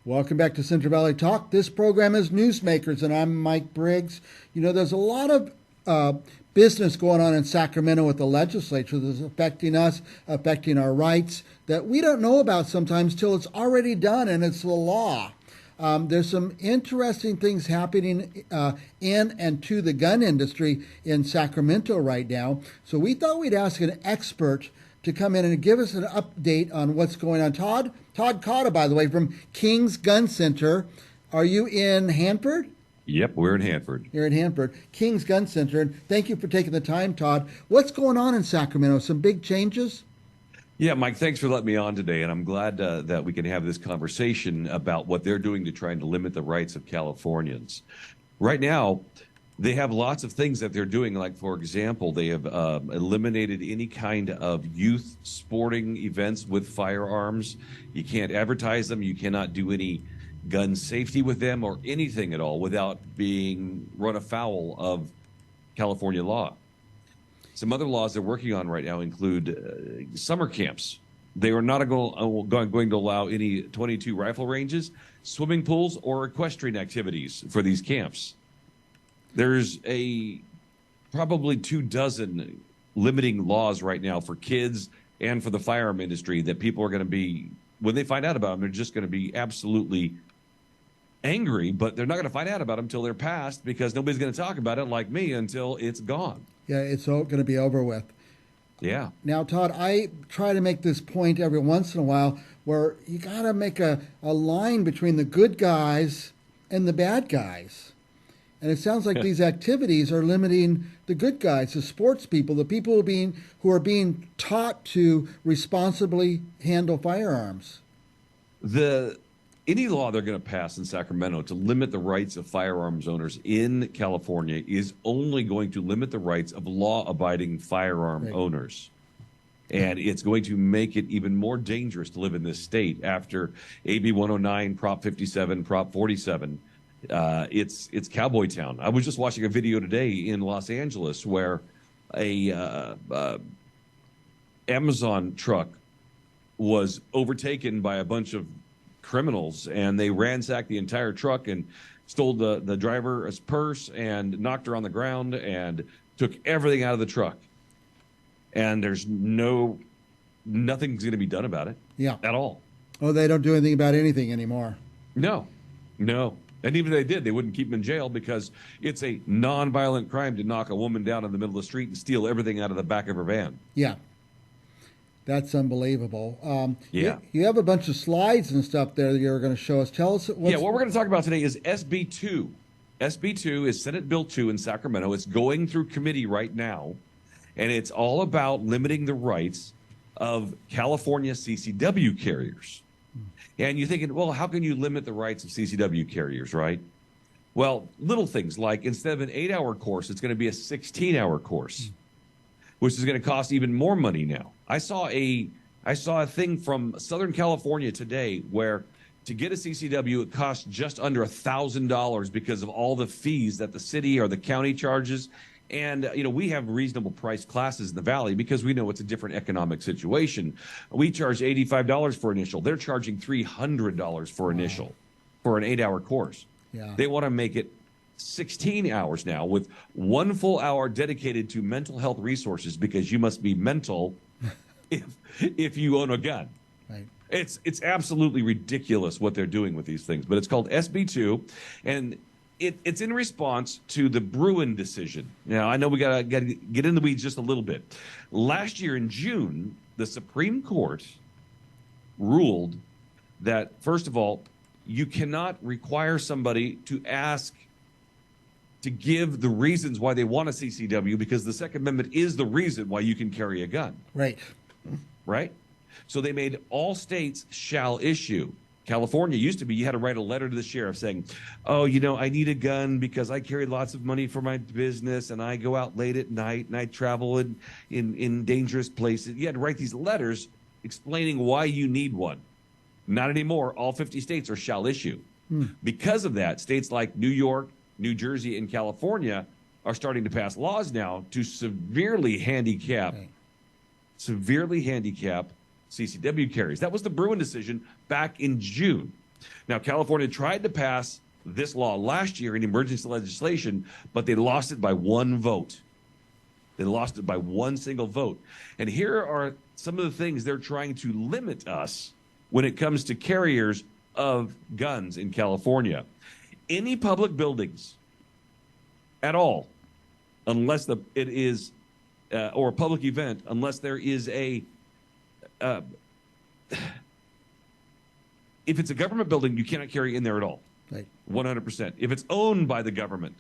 Welcome back to Central Valley Talk. This program is Newsmakers, and I'm Mike Briggs. You know, there's a lot of business going on in Sacramento with the legislature that's affecting us, affecting our rights that we don't know about sometimes till it's already done and it's the law. There's some interesting things happening in and to the gun industry in Sacramento right now. So we thought we'd ask an expert to come in and give us an update on what's going on. Todd Cotta, by the way, from King's Gun Center. Are you in Hanford? Yep, we're in Hanford. You're in Hanford. King's Gun Center. And thank you for taking the time, Todd. What's going on in Sacramento? Some big changes? Yeah, Mike, thanks for letting me on today. And I'm glad that we can have this conversation about what they're doing to try and limit the rights of Californians. Right now, they have lots of things that they're doing. Like, for example, they have eliminated any kind of youth sporting events with firearms. You can't advertise them. You cannot do any gun safety with them or anything at all without being run afoul of California law. Some other laws they're working on right now include summer camps. They are not going to allow any 22 rifle ranges, swimming pools, or equestrian activities for these camps. There's probably 24 limiting laws right now for kids and for the firearm industry that people are going to be, when they find out about them, they're just going to be absolutely angry, but they're not going to find out about them until they're passed because nobody's going to talk about it like me until it's gone. Yeah, it's all going to be over with. Yeah. Now, Todd, I try to make this point every once in a while where you got to make a line between the good guys and the bad guys. And it sounds like these activities are limiting the good guys, the sports people, the people who are being taught to responsibly handle firearms. Any law they're going to pass in Sacramento to limit the rights of firearms owners in California is only going to limit the rights of law-abiding firearm owners. And it's going to make it even more dangerous to live in this state after AB 109, Prop 57, Prop 47. It's cowboy town. I was just watching a video today in Los Angeles where a Amazon truck was overtaken by a bunch of criminals, and they ransacked the entire truck and stole the driver's purse and knocked her on the ground and took everything out of the truck. And there's nothing's going to be done about it. Yeah. At all. Oh, they don't do anything about anything anymore. No. And even if they did, they wouldn't keep them in jail because it's a non-violent crime to knock a woman down in the middle of the street and steal everything out of the back of her van. Yeah. That's unbelievable. Yeah. You have a bunch of slides and stuff there that you're going to show us. Tell us. What we're going to talk about today is SB 2. SB 2 is Senate Bill 2 in Sacramento. It's going through committee right now, and it's all about limiting the rights of California CCW carriers. And you're thinking, well, how can you limit the rights of CCW carriers, right? Well, little things like instead of an 8-hour course, it's going to be a 16-hour course, which is going to cost even more money now. I saw a thing from Southern California today where to get a CCW, it costs just under $1,000 because of all the fees that the city or the county charges. And, we have reasonable priced classes in the Valley because we know it's a different economic situation. We charge $85 for initial. They're charging $300 for initial for an 8-hour course. Yeah. They want to make it 16 hours now with 1 full hour dedicated to mental health resources because you must be mental if you own a gun. Right. It's absolutely ridiculous what they're doing with these things, but it's called SB 2, and it's in response to the Bruin decision. Now, I know we got to get in the weeds just a little bit. Last year in June, the Supreme Court ruled that, first of all, you cannot require somebody to ask to give the reasons why they want a CCW because the Second Amendment is the reason why you can carry a gun. Right. Right? So they made all states shall issue. California used to be you had to write a letter to the sheriff saying, oh, I need a gun because I carry lots of money for my business and I go out late at night and I travel in dangerous places. You had to write these letters explaining why you need one. Not anymore. All 50 states are shall issue. Because of that, states like New York, New Jersey, and California are starting to pass laws now to severely handicap CCW carries. That was the Bruin decision back in June. Now, California tried to pass this law last year in emergency legislation, but they lost it by one vote. They lost it by one single vote. And here are some of the things they're trying to limit us when it comes to carriers of guns in California. Any public buildings at all, unless it is, or a public event, unless there is if it's a government building, you cannot carry in there at all. Right. 100%. If it's owned by the government,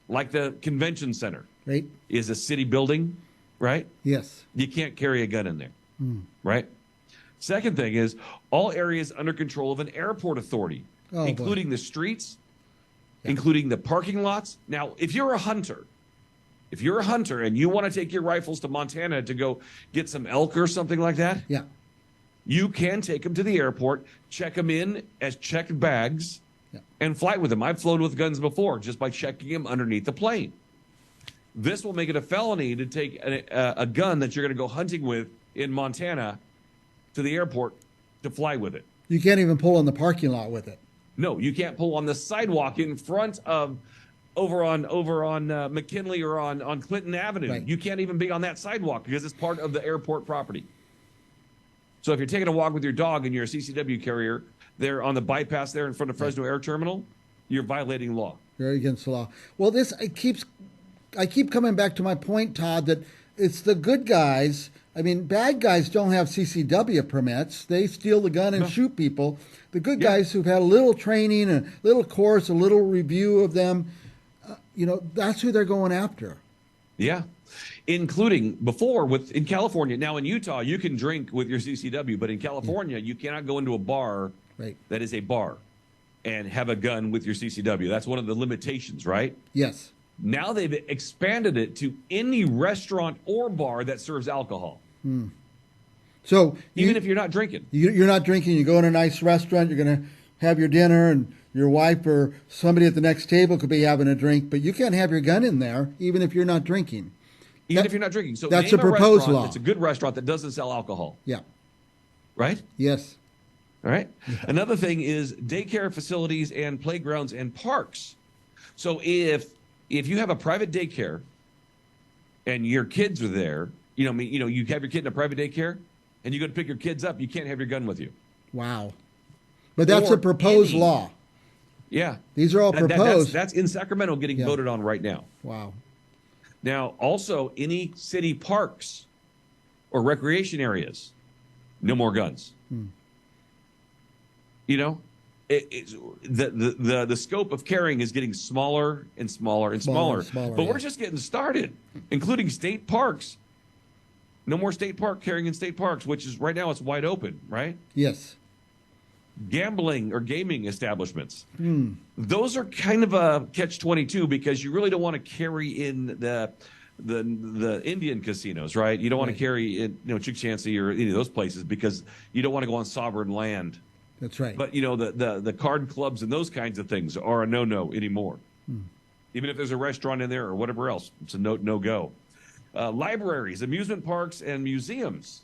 like the convention center, right, is a city building, right? Yes. You can't carry a gun in there, right? Second thing is all areas under control of an airport authority, including the streets, including the parking lots. Now, if you're a hunter and you want to take your rifles to Montana to go get some elk or something like that, yeah, you can take them to the airport, check them in as checked bags, and fly with them. I've flown with guns before just by checking them underneath the plane. This will make it a felony to take a gun that you're going to go hunting with in Montana to the airport to fly with it. You can't even pull in the parking lot with it. No, you can't pull on the sidewalk in front of over on McKinley or on Clinton Avenue. Right. You can't even be on that sidewalk because it's part of the airport property. So if you're taking a walk with your dog and you're a CCW carrier, they're on the bypass there in front of Fresno Air Terminal, you're violating law. You're against the law. Well, I keep coming back to my point, Todd, that it's the good guys. I mean, bad guys don't have CCW permits. They steal the gun and shoot people. The good guys who've had a little training, a little course, a little review of them, that's who they're going after. Yeah. Including before in California. Now in Utah, you can drink with your CCW, but in California, you cannot go into a bar that is a bar and have a gun with your CCW. That's one of the limitations, right? Yes. Now they've expanded it to any restaurant or bar that serves alcohol. So even if you're not drinking. You're not drinking, you go in a nice restaurant, you're going to have your dinner, and your wife or somebody at the next table could be having a drink, but you can't have your gun in there even if you're not drinking. Even if you're not drinking. So that's name a proposed law. It's a good restaurant that doesn't sell alcohol. Yeah. Right? Yes. All right. Yeah. Another thing is daycare facilities and playgrounds and parks. So if you have a private daycare and your kids are there, you have your kid in a private daycare and you go to pick your kids up, you can't have your gun with you. Wow. But that's a proposed law. Yeah. These are all proposed. That's in Sacramento getting voted on right now. Wow. Now, also, any city parks or recreation areas, no more guns. The scope of carrying is getting smaller and smaller and smaller. But we're just getting started, including state parks. No more state park carrying in state parks, which is right now it's wide open, right? Yes. Gambling or gaming establishments. Those are kind of a catch-22 because you really don't want to carry in the Indian casinos, right? You don't want to carry in Chick-Chancey or any of those places because you don't want to go on sovereign land. That's right. But the card clubs and those kinds of things are a no-no anymore. Even if there's a restaurant in there or whatever else, it's a no-go. Libraries, amusement parks, and museums.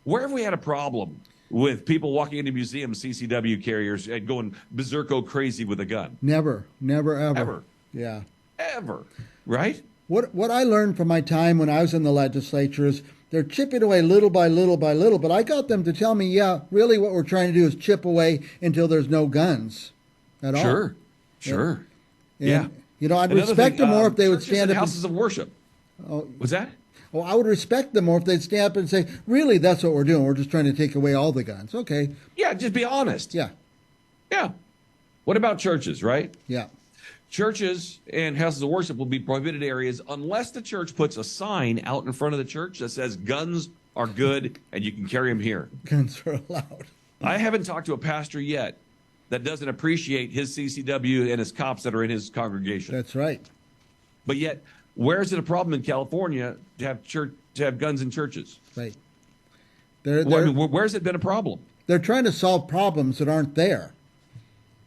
Where have we had a problem with people walking into museums, CCW carriers, and going berserko crazy with a gun? Never, ever. Ever. Yeah. Ever. Right? What I learned from my time when I was in the legislature is they're chipping away little by little by little, but I got them to tell me, really what we're trying to do is chip away until there's no guns at all. Sure. And, I'd respect them more if they would stand up. Houses of worship. Oh, what's that? Well, I would respect them more if they'd stand up and say, really, that's what we're doing. We're just trying to take away all the guns. Okay. Yeah, just be honest. Yeah. What about churches, right? Yeah. Churches and houses of worship will be prohibited areas unless the church puts a sign out in front of the church that says guns are good and you can carry them here. Guns are allowed. I haven't talked to a pastor yet that doesn't appreciate his CCW and his cops that are in his congregation. That's right. But yet, where is it a problem in California to have guns in churches? Right. Where's it been a problem? They're trying to solve problems that aren't there.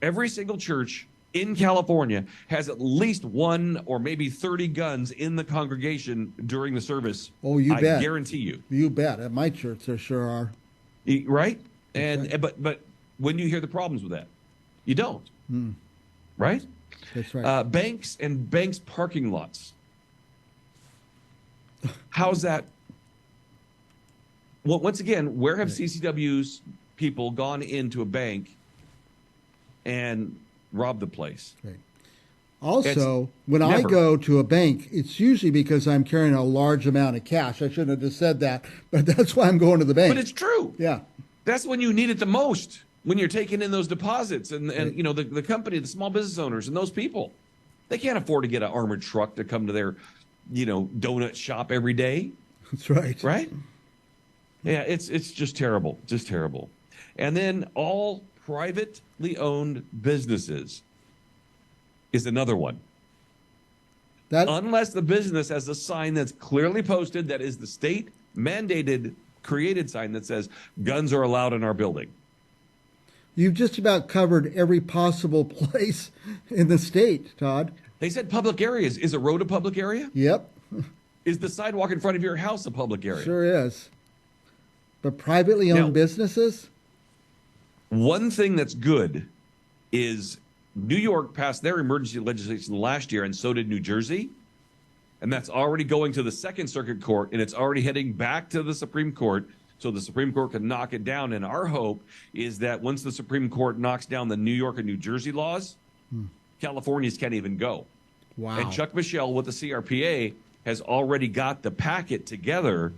Every single church in California has at least 1 or maybe 30 guns in the congregation during the service. Oh, you bet. I guarantee you. You bet. At my church, there sure are. Right? And but when do you hear the problems with that? You don't. Right? That's right. Banks and banks parking lots. How's that? Well, once again, where have CCW's people gone into a bank and robbed the place? Right. Also, when I never. go to a bank, it's usually because I'm carrying a large amount of cash. I shouldn't have just said that, but that's why I'm going to the bank. But it's true. Yeah. That's when you need it the most, when you're taking in those deposits. And you know, the company, the small business owners and those people, they can't afford to get an armored truck to come to their, you know, donut shop every day. That's right. Right? Yeah, it's just terrible. Just terrible. And then all privately owned businesses is another one. Unless the business has a sign that's clearly posted that is the state mandated created sign that says guns are allowed in our building. You've just about covered every possible place in the state, Todd. They said public areas. Is a road a public area? Yep. Is the sidewalk in front of your house a public area? Sure is. But privately owned businesses? One thing that's good is New York passed their emergency legislation last year, and so did New Jersey. And that's already going to the Second Circuit Court, and it's already heading back to the Supreme Court, so the Supreme Court can knock it down. And our hope is that once the Supreme Court knocks down the New York and New Jersey laws, Californians can't even go. Wow. And Chuck Michel with the CRPA has already got the packet together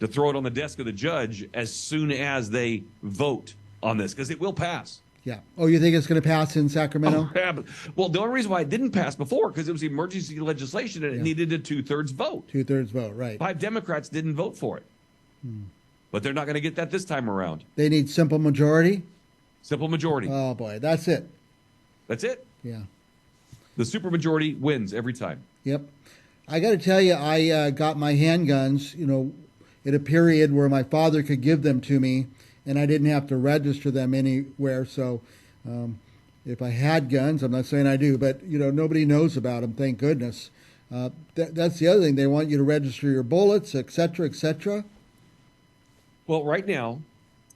to throw it on the desk of the judge as soon as they vote on this, because it will pass. Yeah. Oh, you think it's going to pass in Sacramento? Oh, yeah, well, the only reason why it didn't pass before, because it was emergency legislation and it needed a 2/3 vote. 2/3 vote, right. 5 Democrats didn't vote for it. But they're not going to get that this time around. They need simple majority? Simple majority. Oh, boy. That's it. That's it. Yeah. The supermajority wins every time. Yep. I got to tell you, I got my handguns, you know, in a period where my father could give them to me, and I didn't have to register them anywhere. So if I had guns, I'm not saying I do, but, you know, nobody knows about them, thank goodness. That's the other thing. They want you to register your bullets, et cetera, et cetera. Well, right now,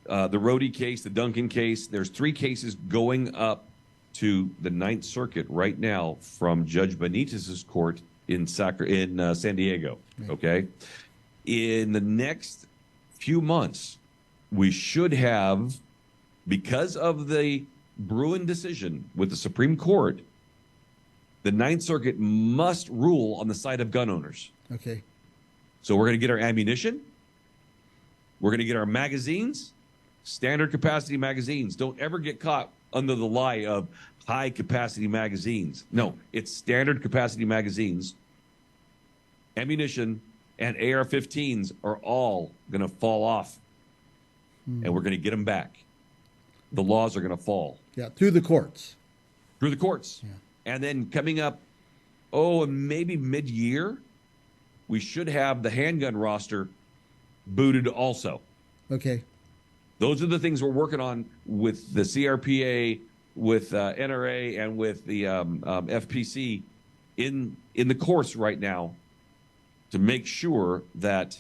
the Rhodey case, the Duncan case, there's 3 cases going up to the Ninth Circuit right now from Judge Benitez's court in San Diego, okay? In the next few months, we should have, because of the Bruin decision with the Supreme Court, the Ninth Circuit must rule on the side of gun owners. Okay. So we're going to get our ammunition. We're going to get our magazines, standard capacity magazines. Don't ever get caught under the lie of high capacity magazines. No, it's standard capacity magazines. Ammunition and AR-15s are all going to fall off, and we're going to get them back. The laws are going to fall. Yeah, through the courts. Through the courts. Yeah. And then coming up, maybe mid-year, we should have the handgun roster booted also. Okay. Those are the things we're working on with the CRPA, with NRA, and with the FPC in the courts right now to make sure that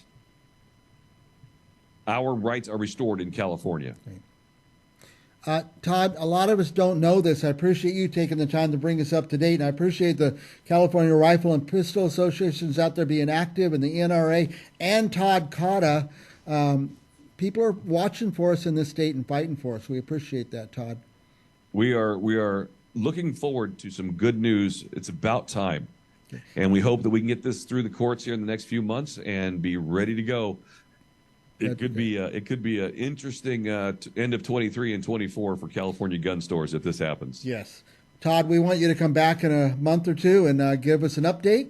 our rights are restored in California. Todd, a lot of us don't know this. I appreciate you taking the time to bring us up to date, and I appreciate the California Rifle and Pistol Associations out there being active, and the NRA, and Todd Cotta. People are watching for us in this state and fighting for us. We appreciate that, Todd. We are looking forward to some good news. It's about time. Okay. And we hope that we can get this through the courts here in the next few months and be ready to go. It could be an interesting end of 23 and 24 for California gun stores if this happens. Yes. Todd, we want you to come back in a month or two and give us an update.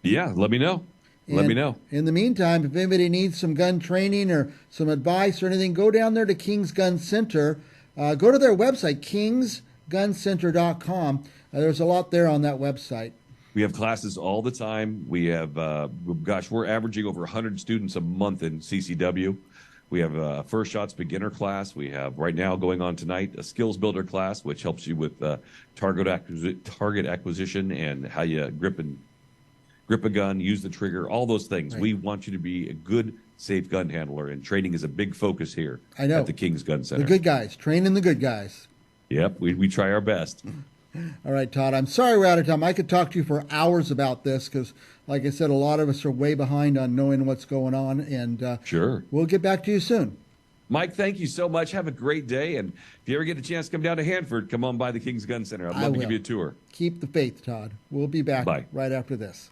Yeah, let me know. Let me know. In the meantime, if anybody needs some gun training or some advice or anything, go down there to King's Gun Center. Go to their website, kingsguncenter.com. There's a lot there on that website. We have classes all the time. We have, we're averaging over 100 students a month in CCW. We have a First Shots beginner class. We have right now going on tonight a skills builder class, which helps you with target acquisition and how you grip a gun, use the trigger, all those things. Right. We want you to be a good safe gun handler, and training is a big focus here I know. at the King's Gun Center. The good guys, training the good guys. Yep, we try our best. All right, Todd, I'm sorry we're out of time. I could talk to you for hours about this because, like I said, a lot of us are way behind on knowing what's going on, and Sure. we'll get back to you soon. Mike, thank you so much. Have a great day. And if you ever get a chance to come down to Hanford, come on by the King's Gun Center. I'd love to give you a tour. Keep the faith, Todd. We'll be back Bye. right after this.